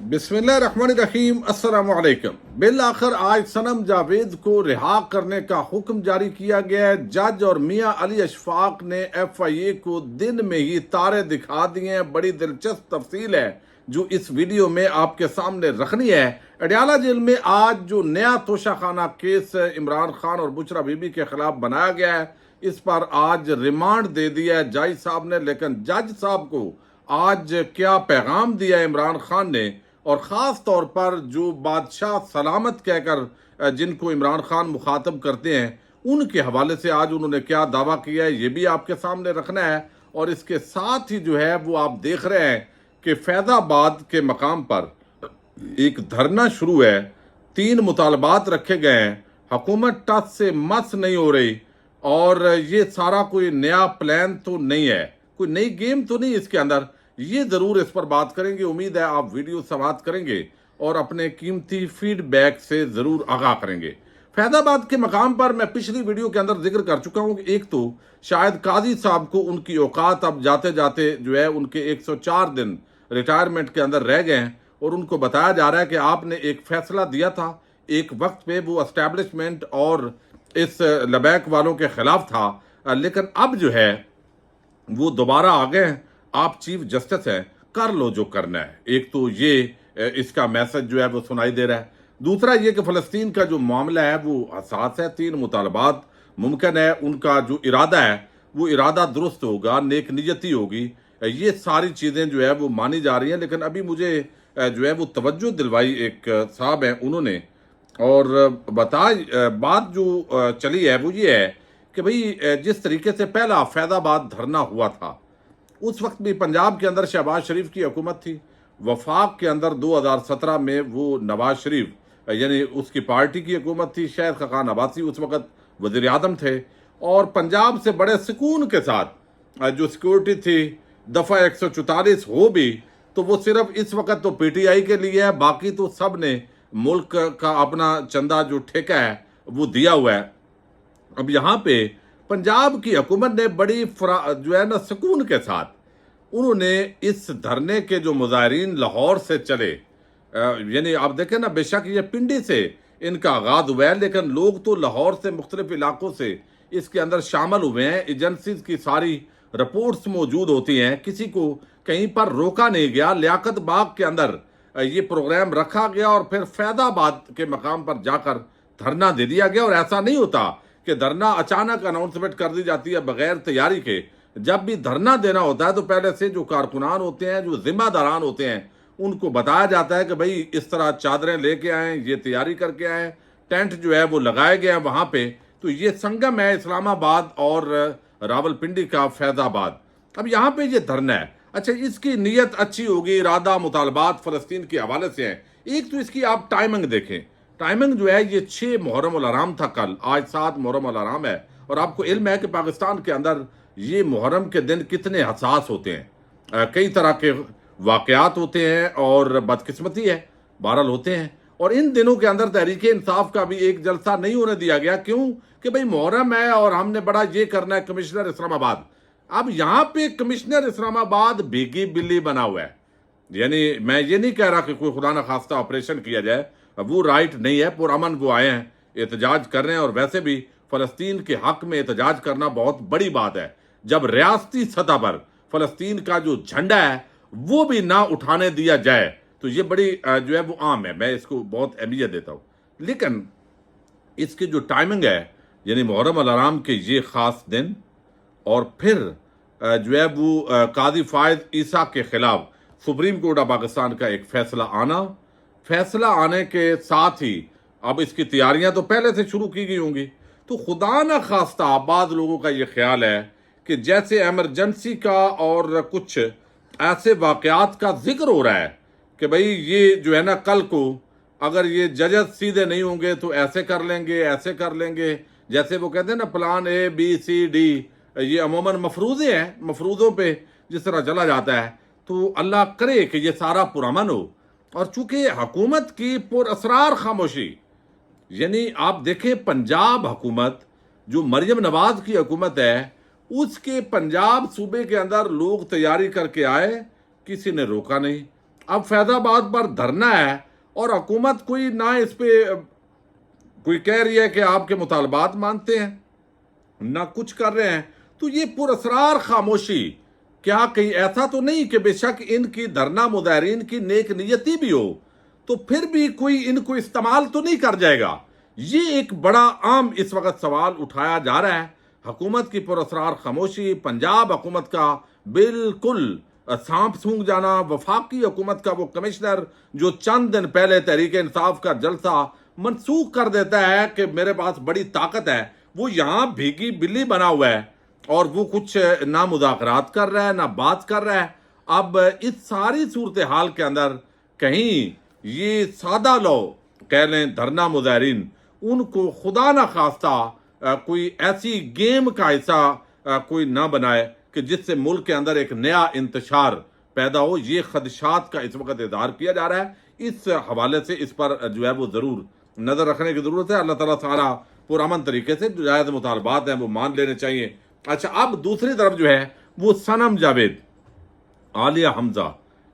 बिस्मिल्लाहिर्रहमानिर्रहीम अस्सलाम वालेकुम। बिल आखिर आज सनम जावेद को रिहा करने का हुक्म जारी किया गया है। जज और मियां अली अशफाक ने FIA को दिन में ही तारे दिखा दिए हैं। बड़ी दिलचस्प तफसील है जो इस वीडियो में आपके सामने रखनी है। अडयाला जेल में आज जो नया तोशाखाना केस इमरान खान और बुशरा बीबी के खिलाफ बनाया गया है, इस पर आज रिमांड दे दिया है जज साहब ने। लेकिन जज साहब को आज क्या पैगाम दिया है इमरान खान ने, और ख़ास तौर पर जो बादशाह सलामत कहकर जिनको इमरान खान मुखातब करते हैं, उनके हवाले से आज उन्होंने क्या दावा किया है, ये भी आपके सामने रखना है। और इसके साथ ही जो है वो आप देख रहे हैं कि फैज़ाबाद के मकाम पर एक धरना शुरू है। 3 मुतालबात रखे गए हैं। हुकूमत टस से मस नहीं हो रही, और ये सारा कोई नया प्लान तो नहीं है, कोई नई गेम तो नहीं इसके अंदर। ये ज़रूर इस पर बात करेंगे। उम्मीद है आप वीडियो समाप्त करेंगे और अपने कीमती फीडबैक से ज़रूर आगाह करेंगे। फैज़ाबाद के मकाम पर मैं पिछली वीडियो के अंदर जिक्र कर चुका हूँ कि एक तो शायद काजी साहब को उनकी औकात अब जाते जाते जो है उनके 104 दिन रिटायरमेंट के अंदर रह गए हैं, और उनको बताया जा रहा है कि आपने एक फैसला दिया था एक वक्त पे, वो एस्टैब्लिशमेंट और इस लबैक वालों के खिलाफ था, लेकिन अब जो है वो दोबारा आ गए हैं। आप चीफ जस्टिस हैं, कर लो जो करना है। एक तो ये इसका मैसेज जो है वो सुनाई दे रहा है। दूसरा ये कि फ़लस्तीन का जो मामला है वो हसास है। 3 मुतालबात मुमकिन है उनका जो इरादा है वो इरादा दुरुस्त होगा, नेक नियति होगी, ये सारी चीज़ें जो है वो मानी जा रही हैं। लेकिन अभी मुझे जो है वो तवज्जो दिलवाई एक साहब हैं उन्होंने, और बात जो चली है वो ये है कि भाई जिस तरीके से पहला फैज़ाबाद धरना हुआ था, उस वक्त भी पंजाब के अंदर शहबाज शरीफ की हुकूमत थी। वफाक के अंदर 2017 में वो नवाज शरीफ यानी उसकी पार्टी की हुकूमत थी। शायद खान अब्बासी उस वक्त वज़ीर आज़म थे, और पंजाब से बड़े सुकून के साथ जो सिक्योरिटी थी, दफ़ा 144 हो भी तो वो सिर्फ इस वक्त तो PTI के लिए है, बाकी तो सब ने मुल्क का अपना चंदा जो ठेका है वो दिया हुआ है। अब यहाँ पे पंजाब की हुकूमत ने बड़ी जो है ना सुकून के साथ उन्होंने इस धरने के जो मुजाहिरीन लाहौर से चले, यानी आप देखें ना, बेशक ये पिंडी से इनका आगाज हुआ है, लेकिन लोग तो लाहौर से मुख्तलिफ इलाकों से इसके अंदर शामिल हुए हैं। एजेंसीज की सारी रिपोर्ट्स मौजूद होती हैं, किसी को कहीं पर रोका नहीं गया। लियाकत बाग के अंदर ये प्रोग्राम रखा गया और फिर फैज़ाबाद के मकाम पर जाकर धरना दे दिया गया। और ऐसा नहीं होता कि धरना अचानक अनाउंसमेंट कर दी जाती है बगैर तैयारी के। जब भी धरना देना होता है तो पहले से जो कारकुनान होते हैं, जो जिम्मेदारान होते हैं, उनको बताया जाता है कि भाई इस तरह चादरें लेके आए, ये तैयारी करके आए, टेंट जो है वो लगाए गए हैं वहाँ पे। तो ये संगम है इस्लामाबाद और रावलपिंडी का फैज़ाबाद। अब यहाँ पे ये धरना है। अच्छा, इसकी नीयत अच्छी होगी, इरादा मुतालबात फ़लस्तीन के हवाले से हैं। एक तो इसकी आप टाइमिंग देखें। टाइमिंग जो है ये 6 मुहर्रम उल हराम था कल, आज 7 मुहर्रम उल हराम है। और आपको इल्म है कि पाकिस्तान के अंदर ये मुहर्रम के दिन कितने हसास होते हैं। कई तरह के वाक़यात होते हैं और बदकिस्मती है, बहरहाल होते हैं। और इन दिनों के अंदर तहरीक इंसाफ का भी एक जलसा नहीं होने दिया गया। क्यों? कि भाई मुहर्रम है और हमने बड़ा ये करना है। कमिश्नर इस्लामाबाद, अब यहाँ पे कमिश्नर इस्लामाबाद भीगी बिल्ली बना हुआ है। यानी मैं ये नहीं कह रहा कि कोई खुदा न खास्ता ऑपरेशन किया जाए, वो राइट नहीं है। पुरअमन वो आए हैं, एहतजाज कर रहे हैं, और वैसे भी फ़लस्तीन के हक में एहतजाज करना बहुत बड़ी बात है। जब रियासती सतह पर फ़लस्तीन का जो झंडा है वो भी ना उठाने दिया जाए तो ये बड़ी जो है वो आम है। मैं इसको बहुत अहमियत देता हूँ। लेकिन इसकी जो टाइमिंग है, यानी मुहर्रम अल हराम के ये ख़ास दिन, और फिर जो है वो काजी फ़ायद ईसा के ख़िलाफ़ सुप्रीम कोर्ट ऑफ पाकिस्तान का एक फ़ैसला आने के साथ ही अब इसकी तैयारियां तो पहले से शुरू की गई होंगी। तो खुदा न खास्ता बाद लोगों का ये ख्याल है कि जैसे एमरजेंसी का और कुछ ऐसे वाक़यात का जिक्र हो रहा है कि भाई ये जो है ना, कल को अगर ये जजेस सीधे नहीं होंगे तो ऐसे कर लेंगे, जैसे वो कहते हैं ना प्लान ABCD, ये अमूमन मफरूज़े हैं, मफरूज़ों पे जिस तरह चला जाता है। तो अल्लाह करे कि ये सारा पुरअमन हो। और चूंकि हुकूमत की पुरअसरार खामोशी, यानी आप देखें पंजाब हुकूमत जो मरियम नवाज की हुकूमत है, उसके पंजाब सूबे के अंदर लोग तैयारी करके आए, किसी ने रोका नहीं। अब फैजाबाद पर धरना है और हुकूमत कोई ना इस पे कोई कह रही है कि आपके मुतालबात मानते हैं, ना कुछ कर रहे हैं। तो ये पुरअसरार खामोशी, क्या कहीं ऐसा तो नहीं कि बेशक इनकी धरना मुजाहिरीन की नेक नियति भी हो, तो फिर भी कोई इनको इस्तेमाल तो नहीं कर जाएगा? ये एक बड़ा आम इस वक्त सवाल उठाया जा रहा है। हुकूमत की पुरअसरार खामोशी, पंजाब हुकूमत का बिल्कुल सांप सूंघ जाना, वफाकी हुकूमत का वो कमिश्नर जो चंद दिन पहले तहरीक इंसाफ का जलसा मनसूख कर देता है कि मेरे पास बड़ी ताकत है, वो यहाँ भीगी बिल्ली बना हुआ है और वो कुछ ना मुज़ाकरात कर रहा है ना बात कर रहा है। अब इस सारी सूरत हाल के अंदर कहीं ये सादा लोग कह लें धरना मुजाहिरीन, उनको खुदा ना खास्ता कोई ऐसी गेम का हिस्सा कोई ना बनाए कि जिससे मुल्क के अंदर एक नया इंतशार पैदा हो। ये खदशात का इस वक्त इजहार किया जा रहा है। इस हवाले से इस पर जो है वो ज़रूर नज़र रखने की ज़रूरत है। अल्लाह ताला सारा पुरअमन तरीके से जो जायज़ मुतालबात हैं वो मान लेने चाहिए। अच्छा, अब दूसरी तरफ जो है वो सनम जावेद, आलिया हमजा,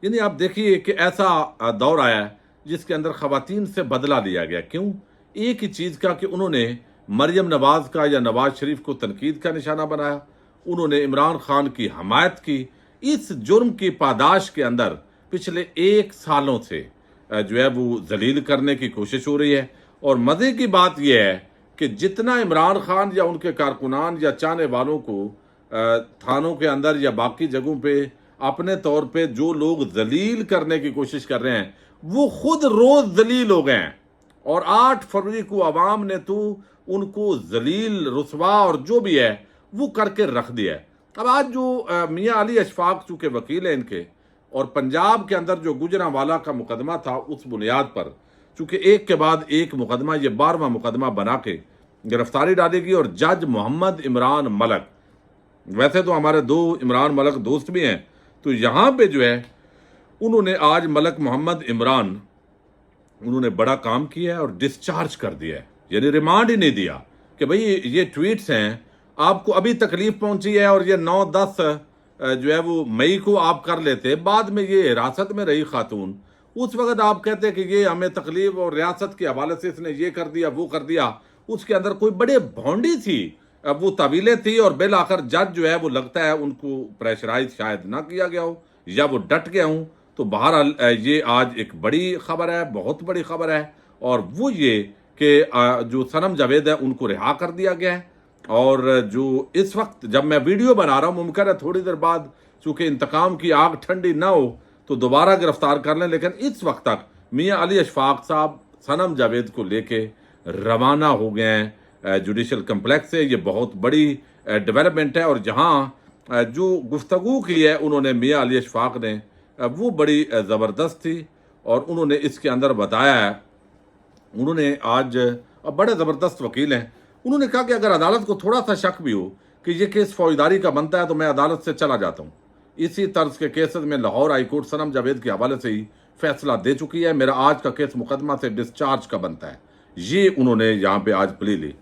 यानी आप देखिए कि ऐसा दौर आया है जिसके अंदर खवातीन से बदला लिया गया। क्यों? एक ही चीज़ का कि उन्होंने मरियम नवाज का या नवाज शरीफ को तनकीद का निशाना बनाया, उन्होंने इमरान खान की हमायत की। इस जुर्म की पादाश के अंदर पिछले 1 सालों से जो है वो जलील करने की कोशिश हो रही है। और मज़े की बात यह है कि जितना इमरान खान या उनके कारकुनान या चाहने वालों को थानों के अंदर या बाकी जगहों पे अपने तौर पे जो लोग जलील करने की कोशिश कर रहे हैं, वो खुद रोज जलील हो गए हैं। और 8 फरवरी को आवाम ने तो उनको जलील, रुसवा और जो भी है वो करके रख दिया है। अब आज जो मियाँ अली अशफाक चूँकि वकील हैं इनके, और पंजाब के अंदर जो गुजरांवाला का मुकदमा था उस बुनियाद पर चूँकि एक के बाद एक मुकदमा, ये 12वां मुकदमा बना के गिरफ्तारी डालेगी। और जज मोहम्मद इमरान मलक, वैसे तो हमारे 2 इमरान मलक दोस्त भी हैं, तो यहाँ पे जो है उन्होंने आज मलक मोहम्मद इमरान, उन्होंने बड़ा काम किया है और डिस्चार्ज कर दिया है। यानी रिमांड ही नहीं दिया कि भाई ये ट्वीट्स हैं, आपको अभी तकलीफ पहुंची है और ये 9-10 जो है वो मई को आप कर लेते, बाद में ये हिरासत में रही खातून, उस वक्त आप कहते कि ये हमें तकलीफ और रियासत के हवाले से इसने ये कर दिया वो कर दिया। उसके अंदर कोई बड़े भौंडी थी, वो तवीलें थी, और बिल आखिर जज जो है वो लगता है उनको प्रेशराइज शायद ना किया गया हो या वो डट गया हूँ। तो बहरहाल ये आज एक बड़ी खबर है, बहुत बड़ी खबर है, और वो ये कि जो सनम जावेद है उनको रिहा कर दिया गया है। और जो इस वक्त जब मैं वीडियो बना रहा हूँ, मुमकिन है थोड़ी देर बाद चूँकि इंतकाम की आग ठंडी ना हो तो दोबारा गिरफ्तार कर लें, लेकिन इस वक्त तक मियाँ अली अशफाक साहब सनम जावेद को लेके रवाना हो गए हैं जुडिशल कम्प्लेक्स से। ये बहुत बड़ी डेवलपमेंट है। और जहाँ जो गुफ्तगू की है उन्होंने मियाँ अली अशफाक ने, वो बड़ी ज़बरदस्त थी। और उन्होंने इसके अंदर बताया है, उन्होंने आज, बड़े ज़बरदस्त वकील हैं, उन्होंने कहा कि अगर अदालत को थोड़ा सा शक भी हो कि ये केस फौजदारी का बनता है तो मैं अदालत से चला जाता हूँ। इसी तर्ज के केसेस में लाहौर हाई कोर्ट सनम जावेद के हवाले से ही फैसला दे चुकी है। मेरा आज का केस मुकदमा से डिस्चार्ज का बनता है, ये उन्होंने यहाँ पे आज प्ली ली।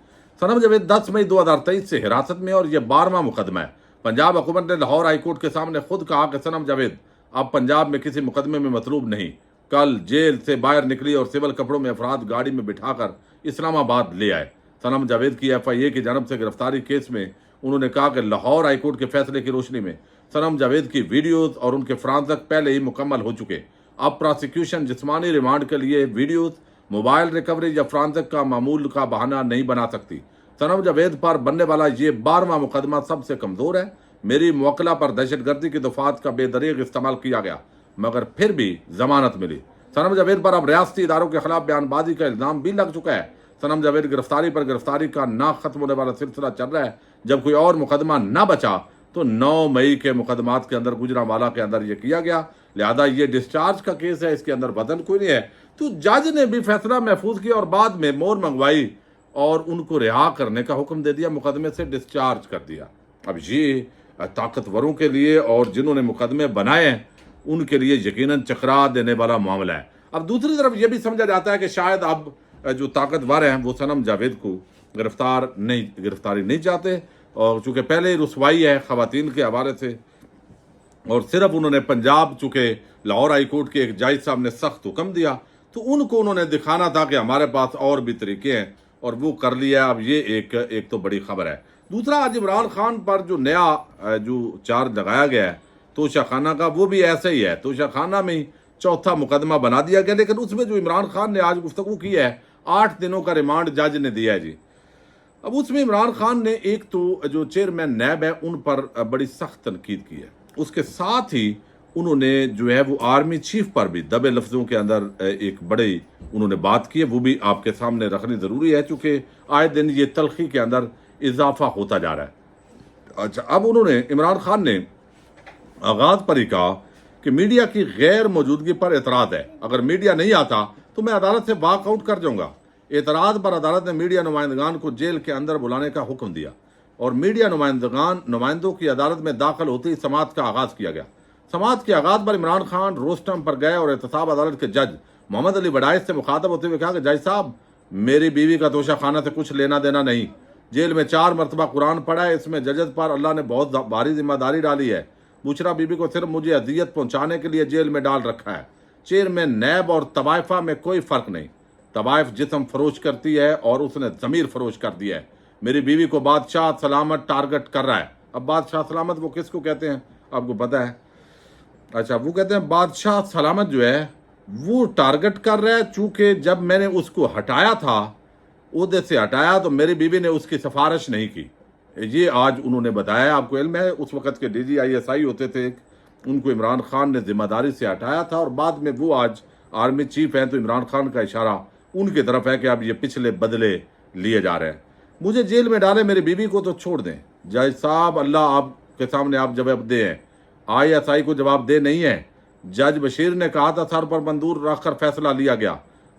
सनम जावेद 10 मई 2023 से हिरासत में, और ये 12वां मुकदमा है। पंजाब हुकूमत ने लाहौर हाई कोर्ट के सामने खुद कहा कि सनम जावेद अब पंजाब में किसी मुकदमे में मतलूब नहीं। कल जेल से बाहर निकली और सिविल कपड़ों में अफराद गाड़ी में बिठाकर इस्लामाबाद ले आए। सनम जावेद की FIA की जानब से गिरफ्तारी केस में उन्होंने कहा कि लाहौर हाई कोर्ट के फैसले की रोशनी में सनम जावेद की वीडियोस और उनके फ्रांसक पहले ही मुकम्मल हो चुके। अब प्रोसिक्यूशन जिस्मानी रिमांड के लिए वीडियोस, मोबाइल रिकवरी या फ्रांसक का मामूल का बहाना नहीं बना सकती। सनम जावेद पर बनने वाला ये 12वां मुकदमा सबसे कमज़ोर है। मेरी मुवक्किला पर दहशतगर्दी की दफात का बेदरीग इस्तेमाल किया गया, मगर फिर भी जमानत मिली। सनम जावेद पर अब रियासती इदारों के खिलाफ बयानबाजी का इल्ज़ाम भी लग चुका है। सनम जावेद गिरफ्तारी पर गिरफ्तारी का ना खत्म होने वाला सिलसिला चल रहा है। जब कोई और मुकदमा ना बचा तो 9 मई के मुकदमात के अंदर गुजरांवाला के अंदर ये किया गया। लिहाजा ये डिस्चार्ज का केस है, इसके अंदर वजन कोई नहीं है। तो जज ने भी फैसला महफूज किया और बाद में मोहर मंगवाई और उनको रिहा करने का हुक्म दे दिया, मुकदमे से डिस्चार्ज कर दिया। अब ये ताकतवरों के लिए और जिन्होंने मुकदमे बनाए हैं उनके लिए यकीनन चकरा देने वाला मामला है। अब दूसरी तरफ यह भी समझा जाता है कि शायद अब जो ताकतवर हैं वो सनम जावेद को गिरफ्तारी नहीं चाहते, और चूँकि पहले ही रुसवाई है ख़वातीन के हवाले से, और सिर्फ उन्होंने पंजाब चूँकि लाहौर हाई कोर्ट के एक जज साहब ने सख्त हुक्म दिया, तो उनको उन्होंने दिखाना था कि हमारे पास और भी तरीके हैं, और वो कर लिया। अब ये एक तो बड़ी खबर है। दूसरा, आज इमरान खान पर जो नया जो चार्ज लगाया गया है तोशा खाना का, वो भी ऐसा ही है। तोशा खाना में ही चौथा मुकदमा बना दिया गया, लेकिन उसमें जो इमरान खान ने आज गुफ्तगू की है, 8 दिनों का रिमांड जज ने दिया है जी। अब उसमें इमरान खान ने एक तो जो चेयरमैन नैब है उन पर बड़ी सख्त तनकीद की है, उसके साथ ही उन्होंने जो है वो आर्मी चीफ पर भी दबे लफ्जों के अंदर एक बड़ी उन्होंने बात की है, वो भी आपके सामने रखनी जरूरी है, क्योंकि आए दिन ये तलखी के अंदर इजाफा होता जा रहा है। अच्छा, अब उन्होंने इमरान खान ने आगाज पर ही कहा कि मीडिया की गैर मौजूदगी पर एतराज है, अगर मीडिया नहीं आता तो मैं अदालत से वॉकआउट कर जाऊंगा। एतराज पर अदालत ने मीडिया नुमाइंदगान को जेल के अंदर बुलाने का हुक्म दिया और मीडिया नुमाइंदों की अदालत में दाखिल होते ही समाअत का आगाज किया गया। समाअत के आगाज पर इमरान खान रोस्टम पर गए और एहतसाब अदालत के जज मोहम्मद अली बडाइस से मुखातब होते हुए कहा कि जज साहब, मेरी बीवी का तोशा खाना से कुछ लेना देना नहीं, जेल में 4 मरतबा कुरान पढ़ा है, इसमें जजत पर अल्लाह ने बहुत भारी जिम्मेदारी डाली है। बुशरा बीबी को सिर्फ मुझे अजियत पहुंचाने के लिए जेल में डाल रखा है। चेयरमैन नैब और तवाइफा में कोई फर्क नहीं, तवाइफ जिस्म फरोश करती है और उसने ज़मीर फरोश कर दिया है। मेरी बीवी को बादशाह सलामत टारगेट कर रहा है। अब बादशाह सलामत वो किसको कहते हैं आपको पता है? अच्छा, वो कहते हैं बादशाह सलामत जो है वो टारगेट कर रहा है, चूंकि जब मैंने उसको हटाया था, ओहदे से हटाया, तो मेरी बीवी ने उसकी सिफारिश नहीं की। ये आज उन्होंने बताया। आपको इल्म है उस वक्त के DGISI होते थे, उनको इमरान खान ने जिम्मेदारी से हटाया था और बाद में वो आज आर्मी चीफ हैं, तो इमरान खान का इशारा उनकी तरफ है कि अब ये पिछले बदले लिए जा रहे हैं। मुझे जेल में डाले, मेरी बीवी को तो छोड़ दें। जज साहब, अल्लाह आपके सामने आप जवाबदेह हैं, ISI को जवाबदेह नहीं है। जज बशीर ने कहा था सर पर बंदूक रखकर फैसला लिया गया।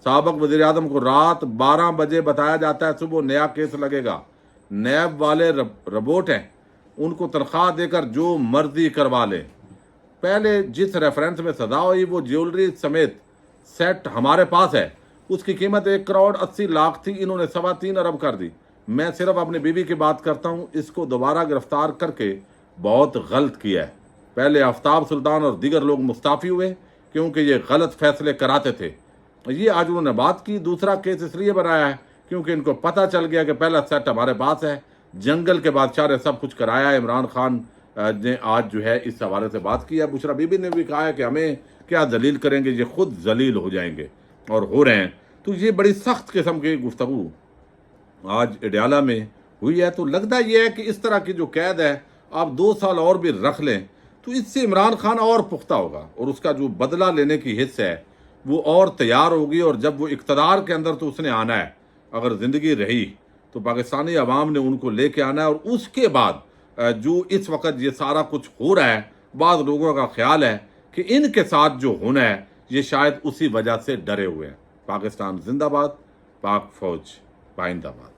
साबिक वज़ीर आज़म को रात 12 बजे बताया जाता है सुबह नया केस लगेगा। नैब वाले रोबोट हैं, उनको तनख्वाह देकर जो मर्जी करवा लें। पहले जिस रेफरेंस में सजा हुई वो ज्वेलरी समेत सेट हमारे पास है, उसकी कीमत 1 करोड़ 80 लाख थी, इन्होंने 3.25 अरब कर दी। मैं सिर्फ अपनी बीवी की बात करता हूँ, इसको दोबारा गिरफ्तार करके बहुत गलत किया है। पहले आफ्ताब सुल्तान और दीगर लोग मुस्ताफ़ी हुए क्योंकि ये गलत फैसले कराते थे, ये आज उन्होंने बात की। दूसरा केस इसलिए बनाया है क्योंकि इनको पता चल गया कि पहला सेट हमारे पास है, जंगल के बादशाह ने सब कुछ कराया है। इमरान खान ने आज जो है इस हवाले से बात की है। बुशरा बीबी ने भी कहा है कि हमें क्या जलील करेंगे, ये खुद जलील हो जाएंगे और हो रहे हैं। तो ये बड़ी सख्त किस्म की गुफ्तगू आज अडयाला में हुई है। तो लगता ये है कि इस तरह की जो कैद है आप 2 साल और भी रख लें तो इससे इमरान खान और पुख्ता होगा और उसका जो बदला लेने की हिस्सा है वो और तैयार होगी। और जब वो इक़्तिदार के अंदर तो उसने आना है, अगर ज़िंदगी रही तो पाकिस्तानी अवाम ने उनको लेके आना है। और उसके बाद जो इस वक्त ये सारा कुछ हो रहा है, बाद लोगों का ख्याल है कि इनके साथ जो होना है ये शायद उसी वजह से डरे हुए हैं। पाकिस्तान जिंदाबाद, पाक फौज पाइंदाबाद।